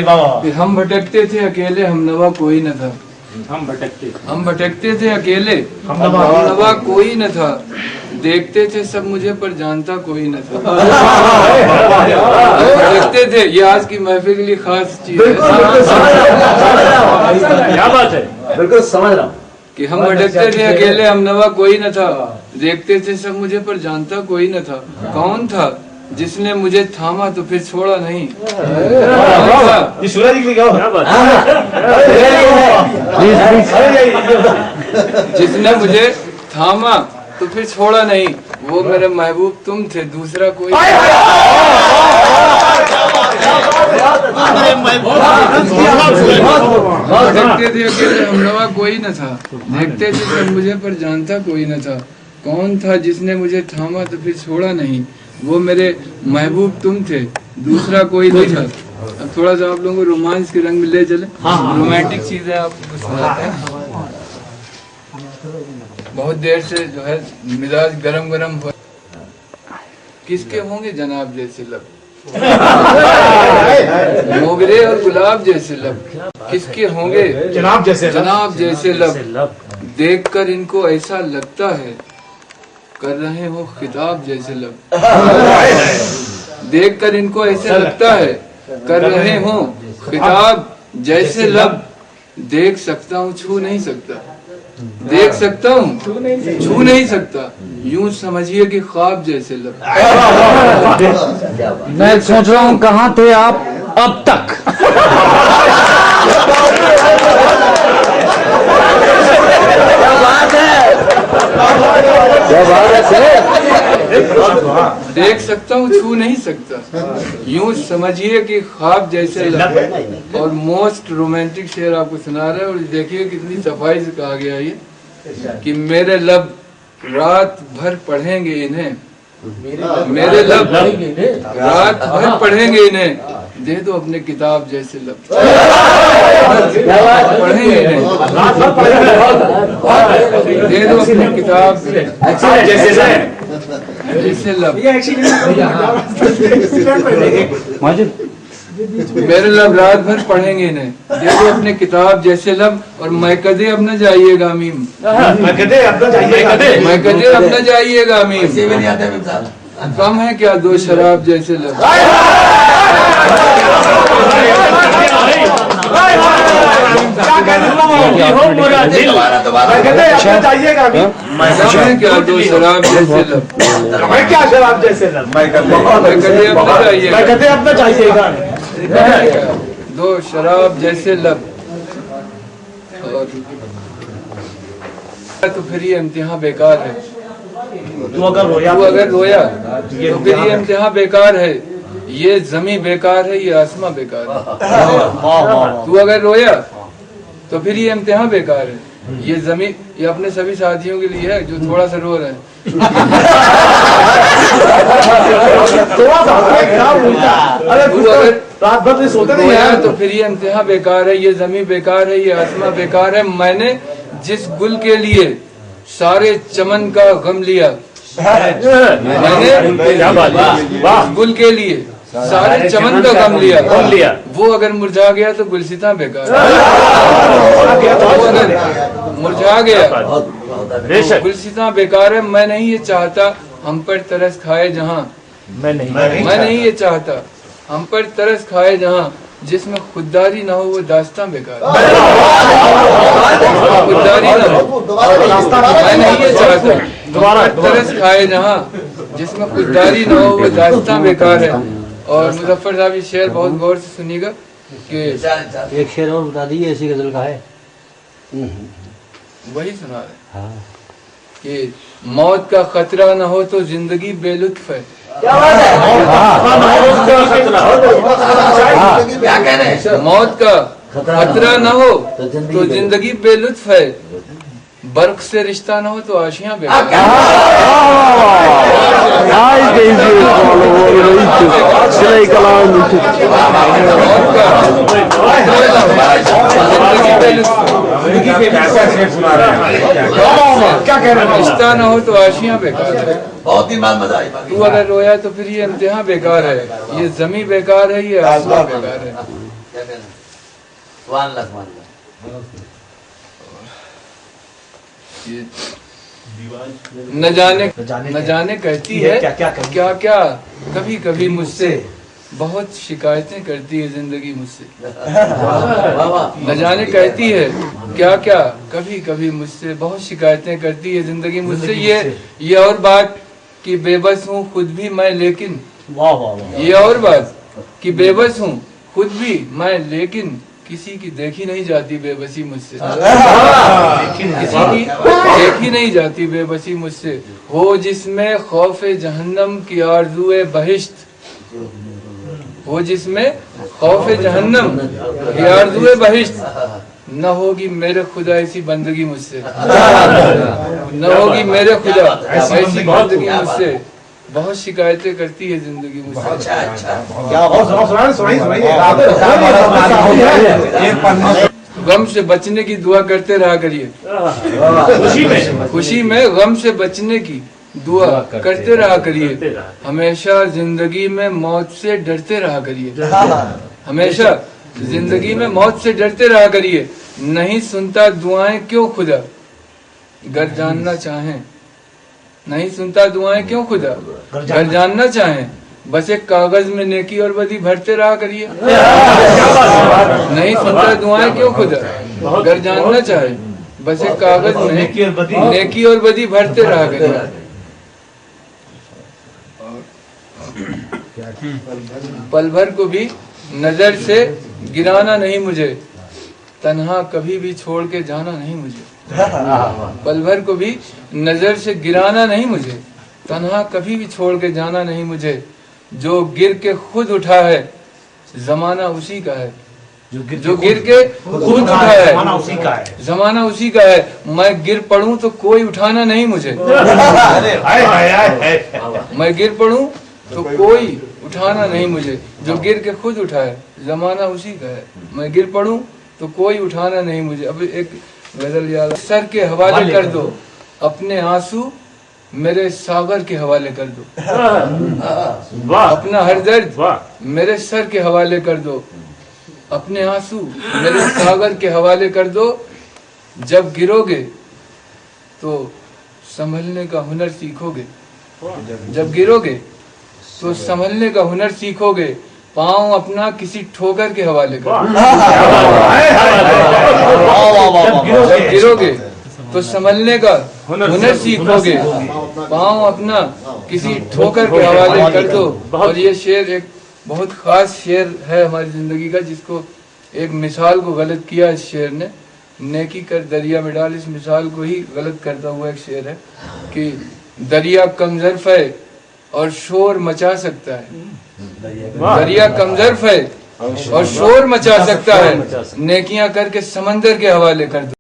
हम भटकते थे अकेले, हम नवा कोई न था। हम भटकते थे अकेले, हम नवा कोई न था। देखते थे सब मुझे पर जानता कोई न था। भटकते थे, ये आज की महफिल के लिए खास चीज है। क्या बात है, बिल्कुल समझ रहा हूँ कि हम भटकते थे अकेले, हम नवा कोई न था। देखते थे सब मुझे पर जानता कोई न था। कौन था जिसने मुझे थामा तो फिर छोड़ा नहीं? जिसने मुझे थामा तो फिर छोड़ा नहीं, वो मेरे महबूब तुम थे, दूसरा कोई। देखते थे अकेले, हम नवा कोई न था। देखते थे सब मुझे पर जानता कोई न था। कौन था जिसने मुझे थामा तो फिर छोड़ा नहीं? वो मेरे महबूब तुम थे, दूसरा कोई नहीं था। अब थोड़ा सा आप लोगों को रोमांस के रंग में ले चले। रोमांटिक चीज है, आपको सुनाते हैं। बहुत देर से जो है मिजाज गरम गरम हो। किसके होंगे जनाब जैसे लब? मोगरे और गुलाब जैसे लब। किसके होंगे जनाब जैसे लब? देखकर इनको ऐसा लगता है कर रहे हो खिताब जैसे लब। देखकर इनको ऐसे लगता है कर रहे हो खिताब जैसे लब। देख सकता हूँ छू नहीं सकता, देख सकता हूँ छू नहीं सकता। यूं समझिए कि ख्वाब जैसे लब। मैं सोच रहा हूँ कहाँ थे आप अब तक? देख सकता हूँ छू नहीं सकता, यूं समझिए कि ख्वाब जैसे लब। और मोस्ट रोमांटिक शेर आपको सुना रहे हैं, और देखिए कितनी सफाई से कहा गया ये कि मेरे लब रात भर पढ़ेंगे इन्हें। मेरे लब रात भर पढ़ेंगे इन्हें। दे दो अपने किताब जैसे लब। पढ़ेंगे इन्हें, दे दो अपने किताब जैसे लब। मेरे लब रात भर पढ़ेंगे इन्हें। दे दो अपने किताब जैसे लब। और मैं कदे अब न जाइएगा मीम, मैं कदे अब न जाइएगा मीम। कम है क्या दो शराब जैसे लब? क्या दो शराब जैसे लब? क्या शराब जैसे लब? अपना चाहिएगा दो शराब जैसे लब। तो फिर ये इम्तिहान बेकार है। तू अगर रोया तो फिर ये इम्तिहान बेकार है। ये जमी बेकार है, ये आसमां बेकार है। तू अगर रोया तो फिर ये इम्तिहान बेकार है। ये जमी, ये अपने सभी साथियों के लिए है जो थोड़ा सा रो रहे हैं। रात भर नहीं सोते नहीं है तो फिर ये इम्तिहान बेकार है, ये जमी बेकार है, ये आसमां बेकार है। मैंने जिस गुल के लिए सारे चमन का गम लिया, मैंने गुल के लिए सारे चमन का गम लिया, वो अगर मुरझा गया तो गुलसिता बेकार। वो अगर मुरझा गया गुलसिता बेकार है। मैं नहीं ये चाहता हम पर तरस खाए जहाँ, मैं नहीं ये चाहता हम पर तरस खाए जहाँ। जिसमें खुददारी ना हो वो दास्तां बेकार। खुददारी ना हो, मैं नहीं ये चाहता तरस खाए जहाँ। जिसमें खुददारी ना हो वो दास्तां बेकार है। और मुजफ्फर साहब ये शेर बहुत गौर से सुनिएगा कि एक शेर और बता दीजिए ऐसी गजल का है। वही सुना रहे कि मौत का खतरा न हो तो जिंदगी बेलुत्फ है। मौत का खतरा न हो तो जिंदगी बेलुत्फ है। बर्फ से रिश्ता न हो तो आशियां बेकार। रिश्ता न हो तो आशियां बेकार है। बहुत ही मजा आई। तू अगर रोया तो फिर ये इम्तिहान बेकार है, ये जमी बेकार है, ये आसमां बेकार है। वन लाख ये न जाने कहती है क्या क्या कभी कभी मुझसे बहुत शिकायतें करती है जिंदगी मुझसे। न जाने कहती है क्या क्या कभी कभी मुझसे बहुत शिकायतें करती है जिंदगी मुझसे। ये और बात कि बेबस हूँ खुद भी मैं लेकिन, ये और बात कि बेबस हूँ खुद भी मैं लेकिन किसी की देखी नहीं जाती बेबसी मुझसे। किसी की देखी नहीं जाती बेबसी मुझसे। हो जिसमें खौफे जहन्नम की आरज़ुए बहिश्त, हो जिसमें खौफे जहन्नम की आरज़ुए बहिश्त, न होगी मेरे खुदा ऐसी बंदगी मुझसे, न होगी मेरे खुदा ऐसी बंदगी मुझसे। बहुत शिकायतें करती है जिंदगी मुझसे। गम से बचने की दुआ करते रहा करिए, खुशी में गम से बचने की दुआ करते रहा करिए। हमेशा जिंदगी में मौत से डरते रहा करिए, हमेशा जिंदगी में मौत से डरते रहा करिए। नहीं सुनता दुआएं क्यों खुदा, गर जानना चाहें, नहीं सुनता दुआएं क्यों खुदा, गर जानना चाहें, बस एक कागज में नेकी और बदी भरते रहा करिए। नहीं सुनता दुआएं क्यों खुदा, गर जानना चाहे, बस एक कागज में नेकी और बदी भरते रहा करिए। पल भर को भी नजर से गिराना नहीं मुझे, तन्हा कभी भी छोड़ के जाना नहीं मुझे। पल भर को भी नजर से गिराना नहीं मुझे, तन्हा कभी भी छोड़ के जाना नहीं मुझे। जो गिर के खुद उठा है जमाना उसी का है, जो गिर के खुद उठा है जमाना उसी का है। मैं गिर पड़ूं तो कोई उठाना नहीं मुझे, मैं गिर पड़ूं तो कोई उठाना नहीं मुझे। जो गिर के खुद उठा है जमाना उसी का है, मैं गिर पड़ूं तो कोई उठाना नहीं मुझे। अब एक गजल याद, सर के हवाले कर दो अपने आंसू मेरे सागर के हवाले कर दो, अपना हर दर्द मेरे सर के हवाले कर दो, अपने आंसू मेरे सागर के हवाले कर दो। जब गिरोगे तो संभलने का हुनर सीखोगे, जब गिरोगे तो संभलने का हुनर सीखोगे। पाँव अपना किसी ठोकर के हवाले कर दो, जब गिरोगे तो संभलने का हुनर सीखोगे। पाँव अपना किसी ठोकर के हवाले कर दो। और ये शेर एक बहुत खास शेर है हमारी जिंदगी का, जिसको एक मिसाल को गलत किया इस शेर ने। नेकी कर दरिया में डाल, इस मिसाल को ही गलत करता हुआ एक शेर है कि दरिया कमजर्फ है और शोर मचा सकता है, दरिया कमजर्फ है और शोर मचा सकता है, नेकियां करके समंदर के हवाले कर दो।